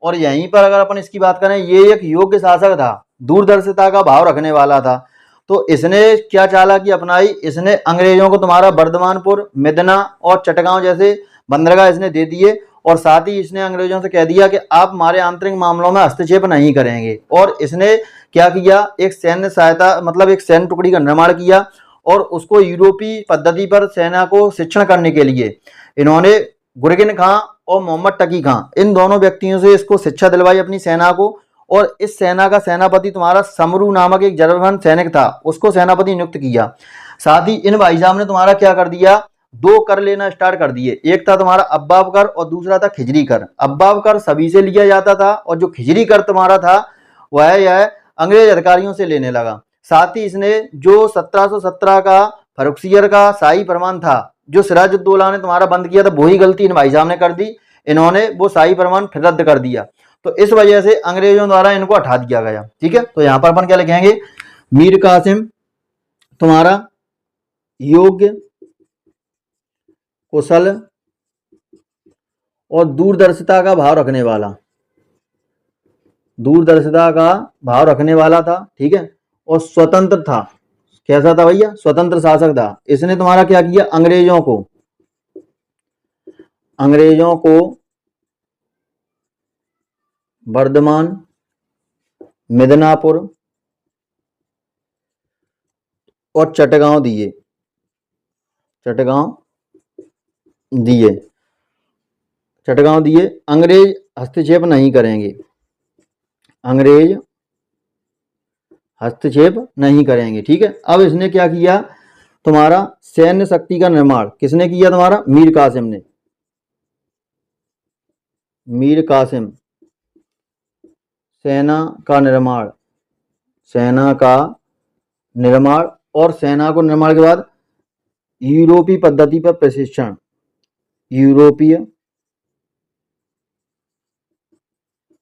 और यहीं पर अगर अपन इसकी बात करें, ये एक योग्य शासक था, दूरदर्शिता का भाव रखने वाला था। तो इसने क्या चालाकी अपनाई? इसने अंग्रेजों को तुम्हारा बर्दमानपुर, मिदना और चटगांव जैसे बंदरगाह इसने दे दिए। और साथ ही इसने अंग्रेजों से कह दिया कि आप हमारे आंतरिक मामलों में हस्तक्षेप नहीं करेंगे। और इसने क्या किया? एक सैन्य सहायता, मतलब एक सैन्य टुकड़ी का निर्माण किया और उसको यूरोपीय पद्धति पर सेना को शिक्षण करने के लिए इन्होंने गुरगिन खां और मोहम्मद टकी खां, इन दोनों व्यक्तियों से इसको शिक्षा दिलवाई अपनी सेना को। और इस सेना का सेनापति तुम्हारा समरू नामक एक जर्मन सैनिक था, उसको सेनापति नियुक्त किया। साथ ही इन भाई साहब ने तुम्हारा क्या कर दिया? दो कर लेना स्टार्ट कर दिए। एक था तुम्हारा अब्बाब कर और दूसरा था खिजरी कर। अब्बाब कर सभी से लिया जाता था और जो खिजरी कर तुम्हारा था वह यह अंग्रेज अधिकारियों से लेने लगा। साथ ही इसने जो 1717 का फर्रुखसियर का शाही फरमान था, जो सिराजुद्दौला ने तुम्हारा बंद किया था, वही गलती इन भाई साहब ने कर दी। इन्होंने वो शाही फरमान फिर रद्द कर दिया। तो इस वजह से अंग्रेजों द्वारा इनको हटा दिया गया। ठीक है, तो यहां पर अपन क्या लिखेंगे? मीर कासिम तुम्हारा योग्य, कुशल और दूरदर्शिता का भाव रखने वाला, दूरदर्शिता का भाव रखने वाला था। ठीक है, और स्वतंत्र था। कैसा था भैया? स्वतंत्र शासक था। इसने तुम्हारा क्या किया? अंग्रेजों को बर्दमान, मिदनापुर और चटगांव दिए। अंग्रेज हस्तक्षेप नहीं करेंगे, अंग्रेज हस्तक्षेप नहीं करेंगे। ठीक है, अब इसने क्या किया? तुम्हारा सैन्य शक्ति का निर्माण किसने किया? तुम्हारा मीर कासिम ने। मीर कासिम सेना का निर्माण और सेना को निर्माण के बाद यूरोपीय पद्धति पर प्रशिक्षण, यूरोपीय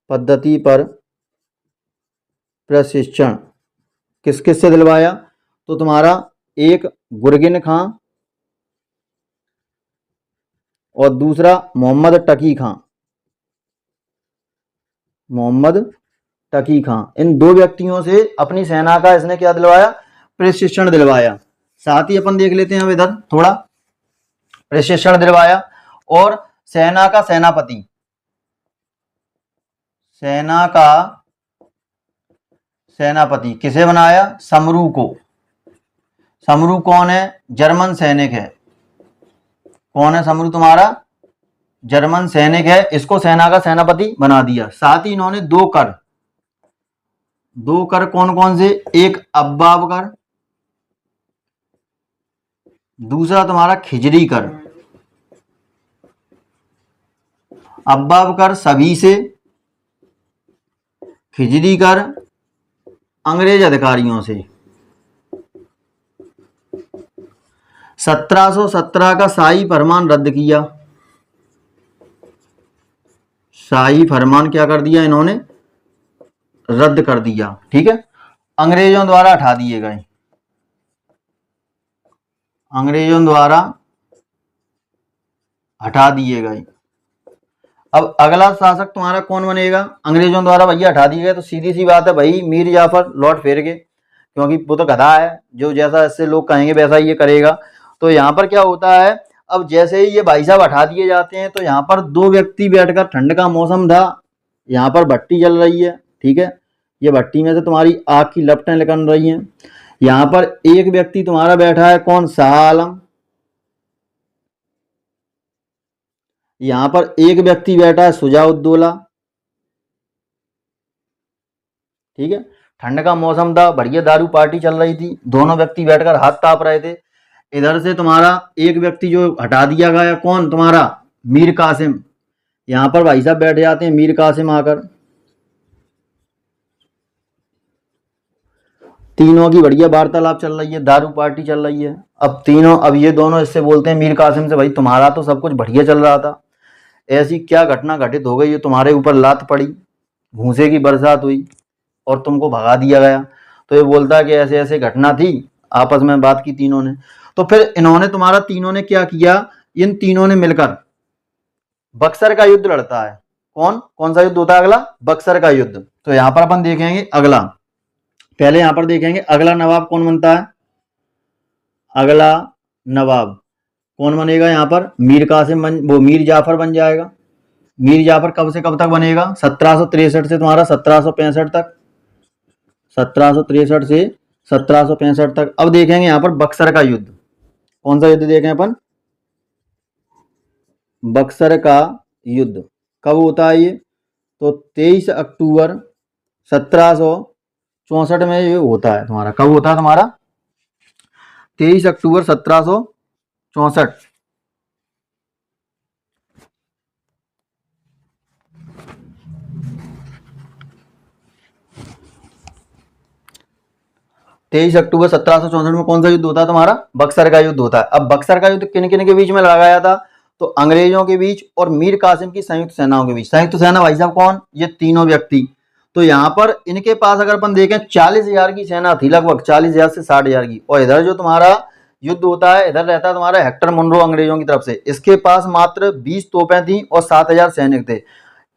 पद्धति पर प्रशिक्षण किस किस से दिलवाया? तो तुम्हारा एक गुरगिन खां और दूसरा मोहम्मद टकी खां। इन दो व्यक्तियों से अपनी सेना का इसने क्या दिलवाया? प्रशिक्षण दिलवाया। साथ ही अपन देख लेते हैं अब इधर थोड़ा, प्रशिक्षण दिलवाया। और सेना का सेनापति किसे बनाया? समरू को। समरू कौन है? जर्मन सैनिक है। कौन है समरू? तुम्हारा जर्मन सैनिक है। इसको सेना का सेनापति बना दिया। साथ ही इन्होंने दो कर कौन कौन से? एक अब्बाब कर, दूसरा तुम्हारा खिजरी कर। अब्बाब कर सभी से, खिजरी कर अंग्रेज अधिकारियों से। 1717 का शाही फरमान रद्द किया। शाही फरमान क्या कर दिया इन्होंने? रद्द कर दिया। ठीक है, अंग्रेजों द्वारा हटा दिए गए, अंग्रेजों द्वारा हटा दिए गए। अब अगला शासक तुम्हारा कौन बनेगा? अंग्रेजों द्वारा भैया हटा दिए गए तो सीधी सी बात है भाई, मीर जाफर लॉर्ड फेरगे, क्योंकि वो तो गधा है, जो जैसा इससे लोग कहेंगे वैसा ये करेगा। तो यहाँ पर क्या होता है? अब जैसे ही ये भाई साहब हटा दिए जाते हैं तो यहाँ पर दो व्यक्ति बैठकर, ठंड का मौसम था, यहाँ पर भट्टी जल रही है। ठीक है, ये भट्टी में से तुम्हारी आग की लपटें निकल रही हैं। यहाँ पर एक व्यक्ति तुम्हारा बैठा है, कौन? शाह आलम। यहाँ पर एक व्यक्ति बैठा है, शुजाउद्दौला। ठीक है, ठंड का मौसम था, बढ़िया दारू पार्टी चल रही थी, दोनों व्यक्ति बैठकर हाथ ताप रहे थे। इधर से तुम्हारा एक व्यक्ति जो हटा दिया गया, कौन? तुम्हारा मीर कासिम। यहाँ पर भाई साहब बैठ जाते हैं मीर कासिम आकर। तीनों की बढ़िया वार्तालाप चल रही है, दारू पार्टी चल रही है। अब ये दोनों इससे बोलते हैं मीर कासिम से, भाई तुम्हारा तो सब कुछ बढ़िया चल रहा था, ऐसी क्या घटना घटित हो गई, ये तुम्हारे ऊपर लात पड़ी, घूंसे की बरसात हुई और तुमको भगा दिया गया। तो ये बोलता है कि ऐसे ऐसे घटना थी, आपस में बात की तीनों ने। तो फिर इन्होंने तुम्हारा तीनों ने क्या किया, इन तीनों ने मिलकर बक्सर का युद्ध लड़ता है। कौन कौन सा युद्ध होता है अगला, बक्सर का युद्ध। तो यहां पर अपन देखेंगे अगला, पहले यहां पर देखेंगे अगला नवाब कौन बनता है। अगला नवाब कौन बनेगा, यहां पर मीर कासिम वो मीर जाफर बन जाएगा। मीर जाफर कब से कब तक बनेगा, 1763 से तुम्हारा 1765 तक, 1763 से 1765 तक। अब देखेंगे यहां पर बक्सर का युद्ध, कौन सा युद्ध देखें अपन, बक्सर का युद्ध कब होता है ये, तो 23 अक्टूबर 1764 में ये होता है तुम्हारा। कब होता है तुम्हारा, 23 अक्टूबर 1764। तेईस अक्टूबर 1764 में कौन सा युद्ध होता है तुम्हारा, बक्सर का युद्ध होता है। अब बक्सर का युद्ध किन किन के बीच में लड़ा गया था, तो अंग्रेजों के बीच और मीर कासिम की संयुक्त सेनाओं के बीच। संयुक्त सेना भाई साहब कौन, ये तीनों व्यक्ति। तो यहाँ पर इनके पास अगर अपन देखें 40,000 की सेना थी, लगभग 40,000 से 60,000 की। और इधर जो तुम्हारा युद्ध होता है, इधर रहता है तुम्हारा हेक्टर मुनरो अंग्रेजों की तरफ से, इसके पास मात्र 20 तोपें थी और 7,000 सैनिक थे।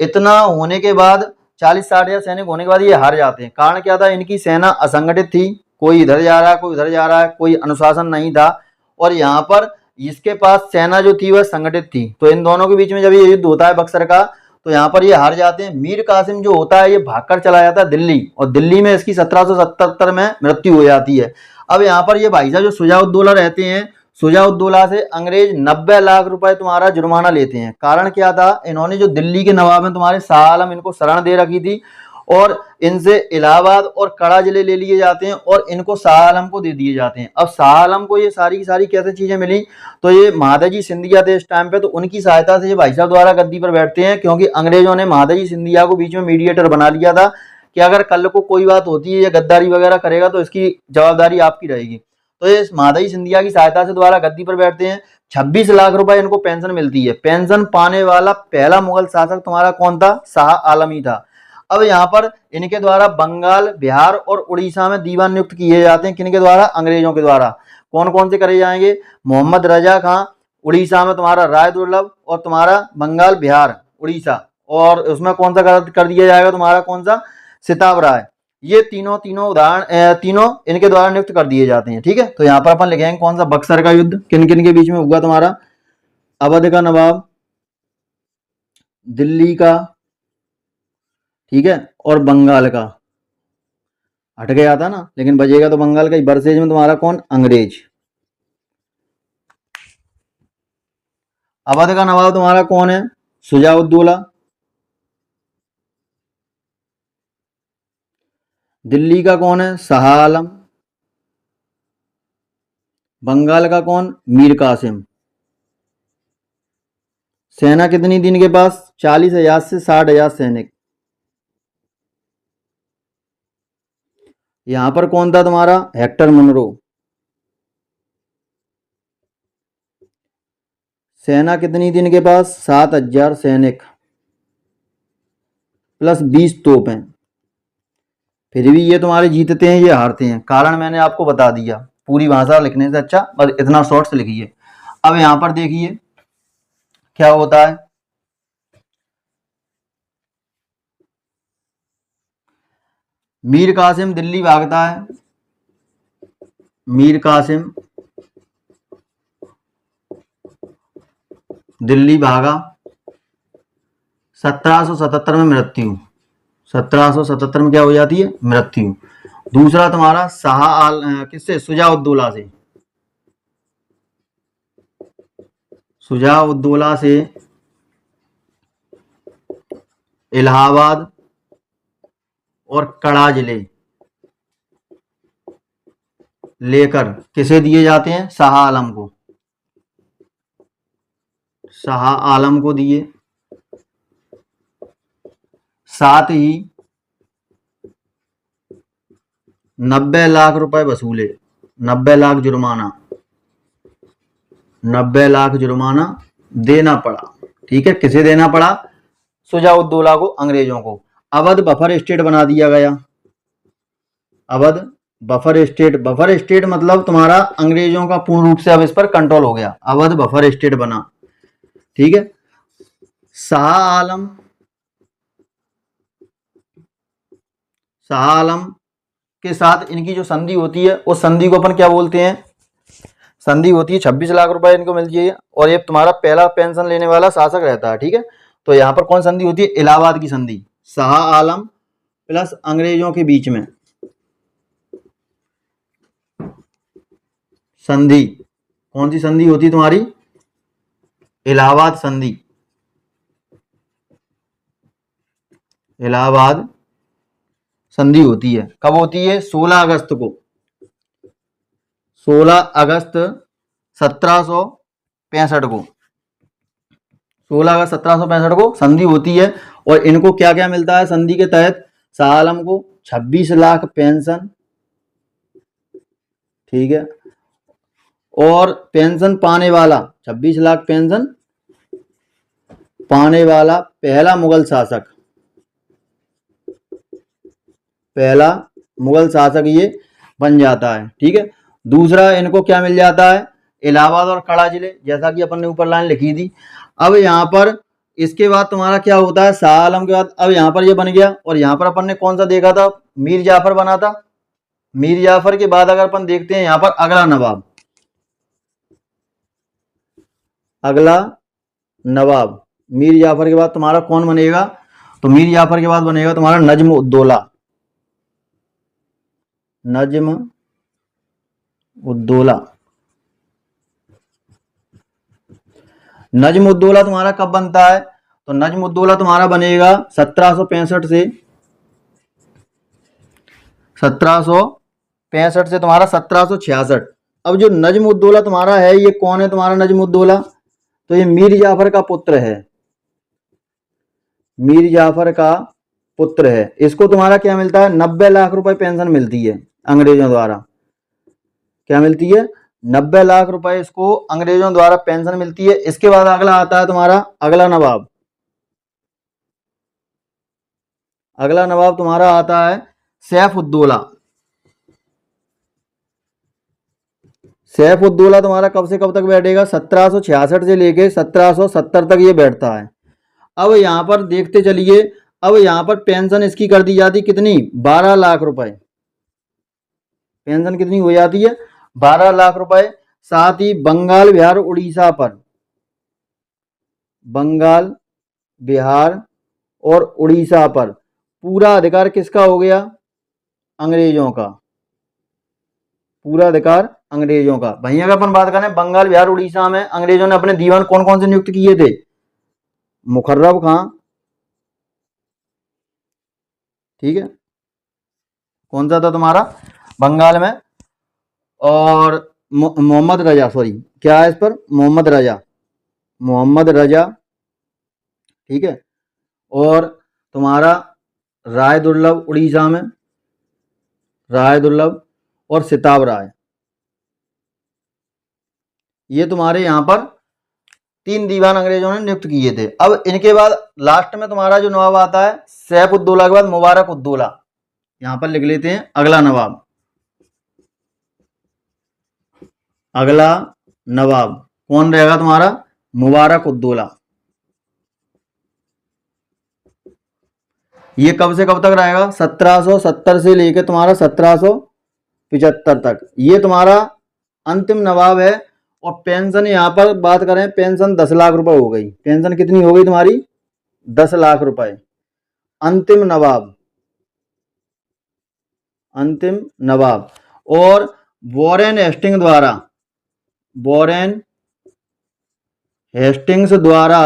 इतना होने के बाद 40-60,000 सैनिक होने के बाद ये हार जाते हैं। कारण क्या था, इनकी सेना असंगठित थी, कोई इधर जा रहा है कोई उधर जा रहा है, कोई अनुशासन नहीं था। और यहाँ पर इसके पास सेना जो थी वह संगठित थी। तो इन दोनों के बीच में जब ये युद्ध होता है बक्सर का, तो यहाँ पर ये हार जाते हैं। मीर कासिम जो होता है ये भागकर चला जाता है दिल्ली, और दिल्ली में इसकी 1777 में मृत्यु हो जाती है। अब यहाँ पर ये भाई साहब जो सुजाउद्दौला रहते हैं, सुजाउद्दौला से अंग्रेज 90 लाख रुपए तुम्हारा जुर्माना लेते हैं। कारण क्या था, इन्होंने जो दिल्ली के नवाब हैं तुम्हारे शाह आलम, इनको शरण दे रखी थी और इनसे इलाहाबाद और कड़ा जिले ले लिए जाते हैं और इनको शाह आलम को दे दिए जाते हैं। अब शाह आलम को ये सारी की सारी कैसे चीजें मिली, तो ये महादजी सिंधिया थे इस टाइम पे, तो उनकी सहायता से ये भाई साहब द्वारा गद्दी पर बैठते हैं। क्योंकि अंग्रेजों ने महादजी सिंधिया को बीच में मीडिएटर बना लिया था कि अगर कल को कोई बात होती है या गद्दारी वगैरह करेगा तो इसकी जवाबदारी आपकी रहेगी। तो ये महादजी सिंधिया की सहायता से द्वारा गद्दी पर बैठते हैं। 26 लाख रुपए इनको पेंशन मिलती है। पेंशन पाने वाला पहला मुगल शासक तुम्हारा कौन था, शाह आलम ही था। अब यहाँ पर इनके द्वारा बंगाल, बिहार और उड़ीसा में दीवान नियुक्त किए जाते हैं। किनके द्वारा, अंग्रेजों के द्वारा। कौन कौन से करे जाएंगे, मोहम्मद रजा खां, उड़ीसा में तुम्हारा राय दुर्लभ, और तुम्हारा बंगाल, बिहार, उड़ीसा, और उसमें कौन सा कर दिया जाएगा तुम्हारा, कौन सा, सिताब राय। ये तीनों उदाहरण तीनों इनके द्वारा नियुक्त कर दिए जाते हैं। ठीक है, तो यहाँ पर अपन लिखेंगे कौन सा, बक्सर का युद्ध किन किन के बीच में हुआ तुम्हारा, अवध का नवाब, दिल्ली का, ठीक है, और बंगाल का। हट गया था ना, लेकिन बजेगा तो बंगाल का ही। बरसेज में तुम्हारा कौन, अंग्रेज। अवध का नवाब तुम्हारा कौन है, सुजाउद्दौला। दिल्ली का कौन है, शाह आलम। बंगाल का कौन, मीर कासिम। सेना कितनी थी इनके पास, 40,000 से 60,000 सैनिक। यहां पर कौन था तुम्हारा, हेक्टर मुनरो। सेना कितनी थी इनके पास, 7,000 सैनिक प्लस 20 तोपें। फिर भी ये तुम्हारे जीतते हैं, ये हारते हैं। कारण मैंने आपको बता दिया, पूरी भाषा लिखने से अच्छा बस इतना शॉर्ट से लिखिए। अब यहां पर देखिए क्या होता है, मीर कासिम दिल्ली भागता है। मीर कासिम दिल्ली भागा, 1777 में मृत्यु। 1777 में क्या हो जाती है, मृत्यु। दूसरा तुम्हारा किससे, सुजाउद्दौला से। सुजाउद्दौला से इलाहाबाद और कड़ा जिले लेकर किसे दिए जाते हैं, शाह आलम को। शाह आलम को दिए। साथ ही 90 लाख रुपए वसूले, 90 लाख जुर्माना, 90 लाख जुर्माना देना पड़ा। ठीक है, किसे देना पड़ा? शुजा-उद-दौला को, अंग्रेजों को। अवध बफर स्टेट बना दिया गया। Awadh buffer state, buffer state मतलब तुम्हारा अंग्रेजों का पूर्ण रूप से अब इस पर कंट्रोल हो गया। अवध बफर स्टेट बना, ठीक है। शाह आलम, शाह आलम के साथ इनकी जो संधि होती है उस संधि को अपन क्या बोलते हैं? संधि होती है 26 लाख रुपए इनको मिल जाइए, और ये तुम्हारा पहला पेंशन लेने वाला शासक रहता है, ठीक है। तो यहाँ पर कौन संधि होती है? इलाहाबाद की संधि, शाह आलम प्लस अंग्रेजों के बीच में संधि। कौन सी संधि होती है तुम्हारी? इलाहाबाद संधि। इलाहाबाद संधि होती है। कब होती है? 16 अगस्त को, 16 अगस्त 1765 को, 16 अगस्त 1765 को संधि होती है। और इनको क्या क्या मिलता है संधि के तहत? शाह आलम को 26 लाख पेंशन, ठीक है। और पेंशन पाने वाला, 26 लाख पेंशन पाने वाला पहला मुगल शासक, पहला मुगल शासक ये बन जाता है, ठीक है। दूसरा इनको क्या मिल जाता है? इलाहाबाद और कड़ा जिले, जैसा कि अपन ने ऊपर लाइन लिखी थी। अब यहाँ पर इसके बाद तुम्हारा क्या होता है? शाह आलम के बाद अब यहाँ पर ये बन गया। और यहाँ पर अपन ने कौन सा देखा था? मीर जाफर बना था। मीर जाफर के बाद अगर अपन देखते हैं यहाँ पर अगला नवाब, अगला नवाब मीर जाफर के बाद तुम्हारा कौन बनेगा? तो मीर जाफर के बाद बनेगा तुम्हारा नज्म उद्दौला, नज्म उद्दौला। नज्म उद्दौला तुम्हारा कब बनता है? तो नज्म उद्दौला तुम्हारा बनेगा 1765 से, 1765 से तुम्हारा 1766। अब जो नज्म उद्दौला तुम्हारा है ये कौन है? तुम्हारा नज्म उद्दौला तो ये मीर जाफर का पुत्र है, मीर जाफर का पुत्र है। इसको तुम्हारा क्या मिलता है? 90 लाख रुपए पेंशन मिलती है अंग्रेजों द्वारा। क्या मिलती है? 90 लाख रुपए इसको अंग्रेजों द्वारा पेंशन मिलती है। इसके बाद अगला आता है तुम्हारा अगला नवाब। अगला नवाब तुम्हारा आता है सैफ-उद-दौला। सैफ-उद-दौला तुम्हारा कब से कब तक बैठेगा? 1766 से लेके 1770 तक ये बैठता है। अब यहाँ पर देखते चलिए, अब यहाँ पर पेंशन इसकी कर दी जाती कितनी? 12 लाख रुपए। पेंशन कितनी हो जाती है? 12 लाख रुपए। साथ ही बंगाल, बिहार, उड़ीसा पर, बंगाल, बिहार और उड़ीसा पर पूरा अधिकार किसका हो गया? अंग्रेजों का। पूरा अधिकार अंग्रेजों का। वहीं अगर अपन बात करें बंगाल, बिहार, उड़ीसा में अंग्रेजों ने अपने दीवान कौन कौन से नियुक्त किए थे? मुकर्रम खां, ठीक है। कौन सा था तुम्हारा बंगाल में? और मोहम्मद रजा, सॉरी क्या है इस पर? मोहम्मद रजा, मोहम्मद रजा, ठीक है। और तुम्हारा राय दुर्लभ उड़ीसा में, राय दुर्लभ और सिताब राय। ये तुम्हारे यहाँ पर 3 दीवान अंग्रेजों ने नियुक्त किए थे। अब इनके बाद लास्ट में तुम्हारा जो नवाब आता है सैफ-उद-दौला के बाद मुबारक-उद-दौला। यहाँ पर लिख लेते हैं अगला नवाब। अगला नवाब कौन रहेगा तुम्हारा? मुबारक-उद-दौला। ये कब से कब तक रहेगा? 1770 से लेकर तुम्हारा 1775 तक। ये तुम्हारा अंतिम नवाब है। और पेंशन यहाँ पर बात करें, पेंशन 10 लाख रुपए हो गई। पेंशन कितनी हो गई तुम्हारी? 10 लाख रुपए। अंतिम नवाब, अंतिम नवाब। और वॉरेन हेस्टिंग द्वारा, वॉरेन हेस्टिंग्स द्वारा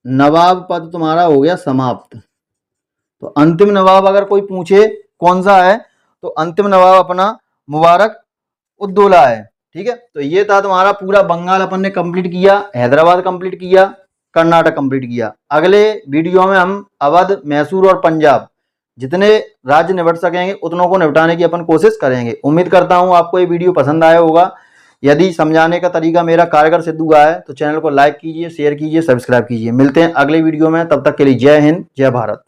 नवाब पद तुम्हारा हो गया समाप्त। तो अंतिम नवाब अगर कोई पूछे कौन सा है, तो अंतिम नवाब अपना मुबारक-उद-दौला है, ठीक है। तो ये था तुम्हारा पूरा बंगाल अपन ने कंप्लीट किया, हैदराबाद कंप्लीट किया, कर्नाटक कंप्लीट किया। अगले वीडियो में हम अवध, मैसूर और पंजाब जितने राज्य निपट सकेंगे उतनों को निपटाने की अपन कोशिश करेंगे। उम्मीद करता हूँ आपको ये वीडियो पसंद आया होगा। यदि समझाने का तरीका मेरा कारगर सिद्ध हुआ है तो चैनल को लाइक कीजिए, शेयर कीजिए, सब्सक्राइब कीजिए। मिलते हैं अगले वीडियो में, तब तक के लिए जय हिंद, जय भारत।